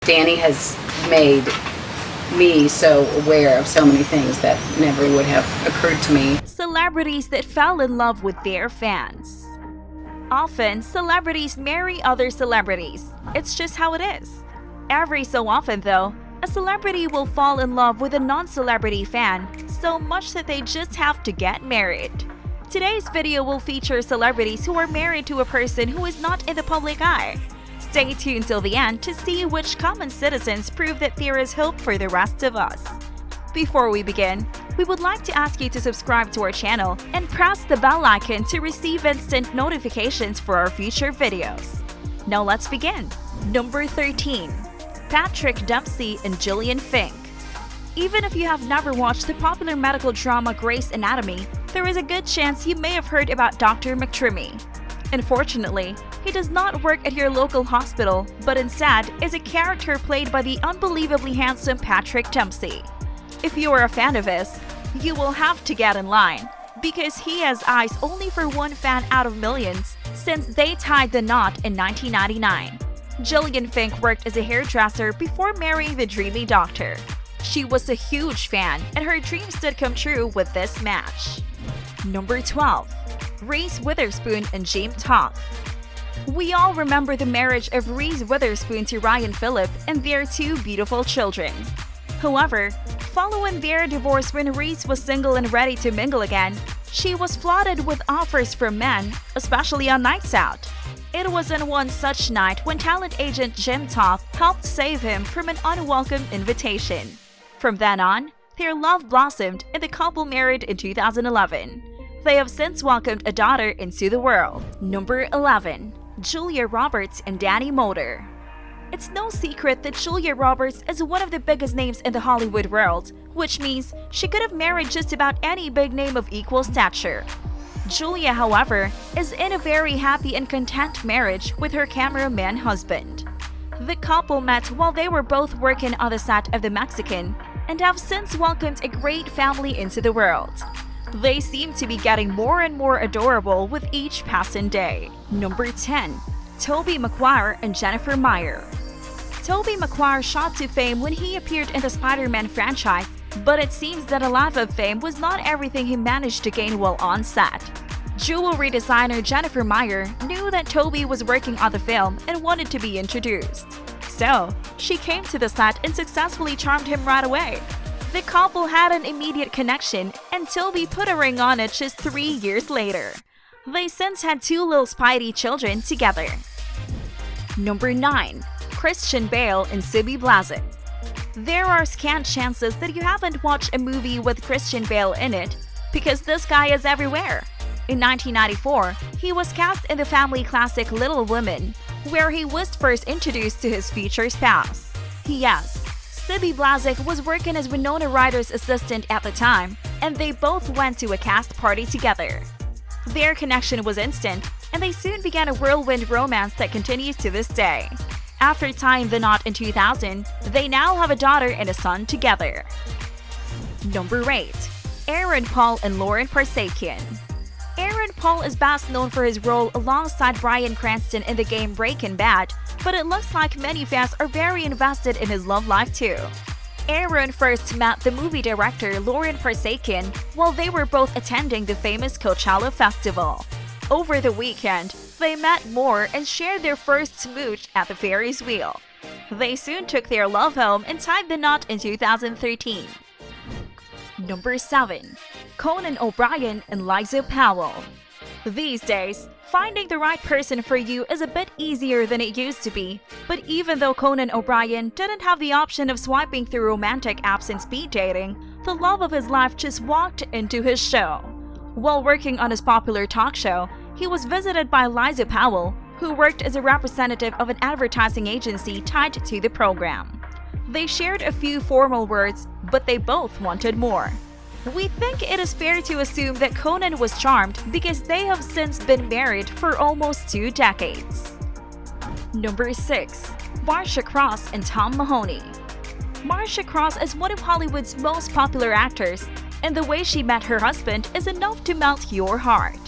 Danny has made me so aware of so many things that never would have occurred to me. Celebrities that fell in love with their fans. Often, celebrities marry other celebrities. It's just how it is. Every so often, though, a celebrity will fall in love with a non-celebrity fan so much that they just have to get married. Today's video will feature celebrities who are married to a person who is not in the public eye. Stay tuned till the end to see which common citizens prove that there is hope for the rest of us. Before we begin, we would like to ask you to subscribe to our channel and press the bell icon to receive instant notifications for our future videos. Now let's begin. Number 13. Patrick Dempsey and Jillian Fink. Even if you have never watched the popular medical drama Grey's Anatomy, there is a good chance you may have heard about Dr. McTrimmy. Unfortunately, he does not work at your local hospital, but instead is a character played by the unbelievably handsome Patrick Dempsey. If you are a fan of his, you will have to get in line, because he has eyes only for one fan out of millions since they tied the knot in 1999. Jillian Fink worked as a hairdresser before marrying the dreamy doctor. She was a huge fan, and her dreams did come true with this match. Number 12. Reese Witherspoon and Toth. We all remember the marriage of Reese Witherspoon to Ryan Phillip and their two beautiful children. However, following their divorce when Reese was single and ready to mingle again, she was flooded with offers from men, especially on nights out. It was on one such night when talent agent Toth helped save him from an unwelcome invitation. From then on, their love blossomed and the couple married in 2011. They have since welcomed a daughter into the world. Number 11. Julia Roberts and Danny Moder. It's no secret that Julia Roberts is one of the biggest names in the Hollywood world, which means she could have married just about any big name of equal stature. Julia, however, is in a very happy and content marriage with her cameraman husband. The couple met while they were both working on the set of The Mexican and have since welcomed a great family into the world. They seem to be getting more and more adorable with each passing day. Number 10. Tobey Maguire and Jennifer Meyer. Tobey Maguire shot to fame when he appeared in the Spider-Man franchise, but it seems that a life of fame was not everything he managed to gain while on set. Jewelry designer Jennifer Meyer knew that Tobey was working on the film and wanted to be introduced. So, she came to the set and successfully charmed him right away. The couple had an immediate connection, and Tobey put a ring on it just 3 years later. They since had two little Spidey children together. Number 9. Christian Bale and Sibi Blazic. There are scant chances that you haven't watched a movie with Christian Bale in it, because this guy is everywhere. In 1994, he was cast in the family classic Little Women, where he was first introduced to his future spouse. Yes, Sibi Blazic was working as Winona Ryder's assistant at the time, and they both went to a cast party together. Their connection was instant, and they soon began a whirlwind romance that continues to this day. After tying the knot in 2000, they now have a daughter and a son together. Number 8. Aaron Paul and Lauren Parsekian. Aaron Paul is best known for his role alongside Bryan Cranston in the game Breaking Bad, but it looks like many fans are very invested in his love life too. Aaron first met the movie director Lauren Parsekian while they were both attending the famous Coachella Festival. Over the weekend, they met more and shared their first smooch at the Ferris wheel. They soon took their love home and tied the knot in 2013. Number 7. Conan O'Brien and Liza Powell. These days, finding the right person for you is a bit easier than it used to be, but even though Conan O'Brien didn't have the option of swiping through romantic apps and speed dating, the love of his life just walked into his show. While working on his popular talk show, he was visited by Liza Powell, who worked as a representative of an advertising agency tied to the program. They shared a few formal words, but they both wanted more. We think it is fair to assume that Conan was charmed because they have since been married for almost 2 decades. Number 6. Marcia Cross and Tom Mahoney. Marcia Cross is one of Hollywood's most popular actors, and the way she met her husband is enough to melt your heart.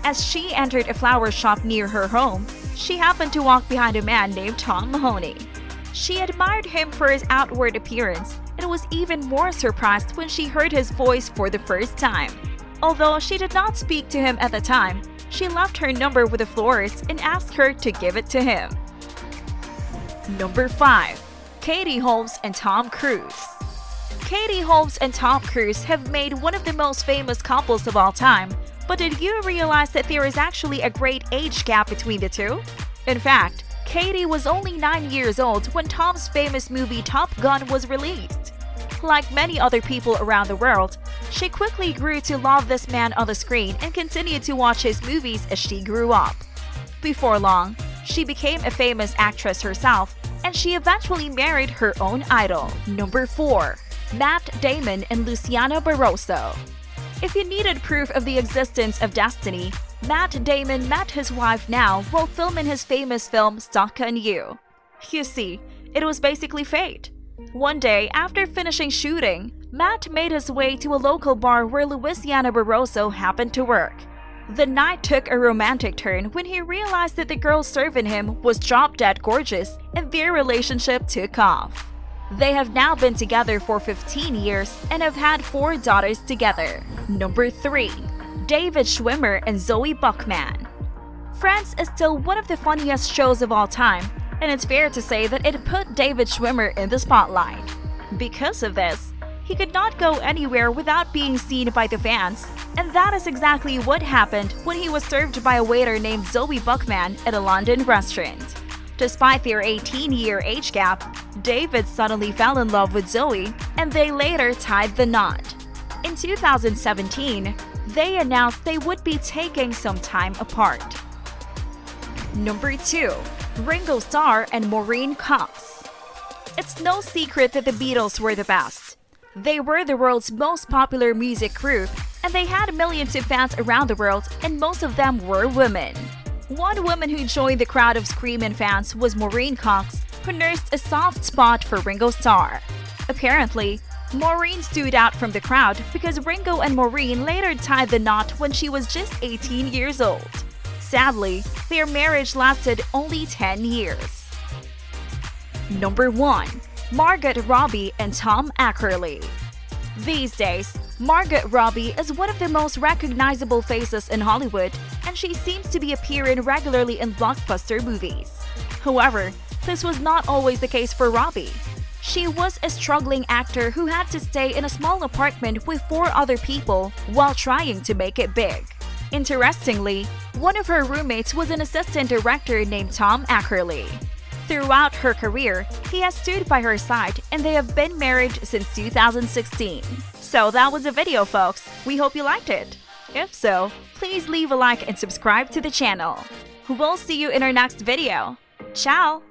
As she entered a flower shop near her home, she happened to walk behind a man named Tom Mahoney. She admired him for his outward appearance and was even more surprised when she heard his voice for the first time. Although she did not speak to him at the time, she left her number with the florist and asked her to give it to him. Number 5. Katie Holmes and Tom Cruise. Katie Holmes and Tom Cruise have made one of the most famous couples of all time, but did you realize that there is actually a great age gap between the two? In fact, Katie was only 9 years old when Tom's famous movie Top Gun was released. Like many other people around the world, she quickly grew to love this man on the screen and continued to watch his movies as she grew up. Before long, she became a famous actress herself, and she eventually married her own idol. Number 4. Matt Damon and Luciana Barroso. If you needed proof of the existence of destiny, Matt Damon met his wife now while filming his famous film Stuck on You. You see, it was basically fate. One day, after finishing shooting, Matt made his way to a local bar where Luciana Barroso happened to work. The night took a romantic turn when he realized that the girl serving him was drop-dead gorgeous and their relationship took off. They have now been together for 15 years and have had 4 daughters together. Number 3. David Schwimmer and Zoe Buckman. Friends is still one of the funniest shows of all time, and it's fair to say that it put David Schwimmer in the spotlight. Because of this, he could not go anywhere without being seen by the fans, and that is exactly what happened when he was served by a waiter named Zoe Buckman at a London restaurant. Despite their 18-year age gap, David suddenly fell in love with Zoe, and they later tied the knot. In 2017, they announced they would be taking some time apart. Number 2. Ringo Starr and Maureen Cox. It's no secret that the Beatles were the best. They were the world's most popular music group, and they had millions of fans around the world, and most of them were women. One woman who joined the crowd of screaming fans was Maureen Cox, who nursed a soft spot for Ringo Starr. Apparently, Maureen stood out from the crowd because Ringo and Maureen later tied the knot when she was just 18 years old. Sadly, their marriage lasted only 10 years. Number 1. Margot Robbie and Tom Ackerley. These days, Margot Robbie is one of the most recognizable faces in Hollywood, and she seems to be appearing regularly in blockbuster movies. However, this was not always the case for Robbie. She was a struggling actor who had to stay in a small apartment with 4 other people while trying to make it big. Interestingly, one of her roommates was an assistant director named Tom Ackerley. Throughout her career, he has stood by her side, and they have been married since 2016. So that was the video, folks. We hope you liked it. If so, please leave a like and subscribe to the channel. We'll see you in our next video. Ciao!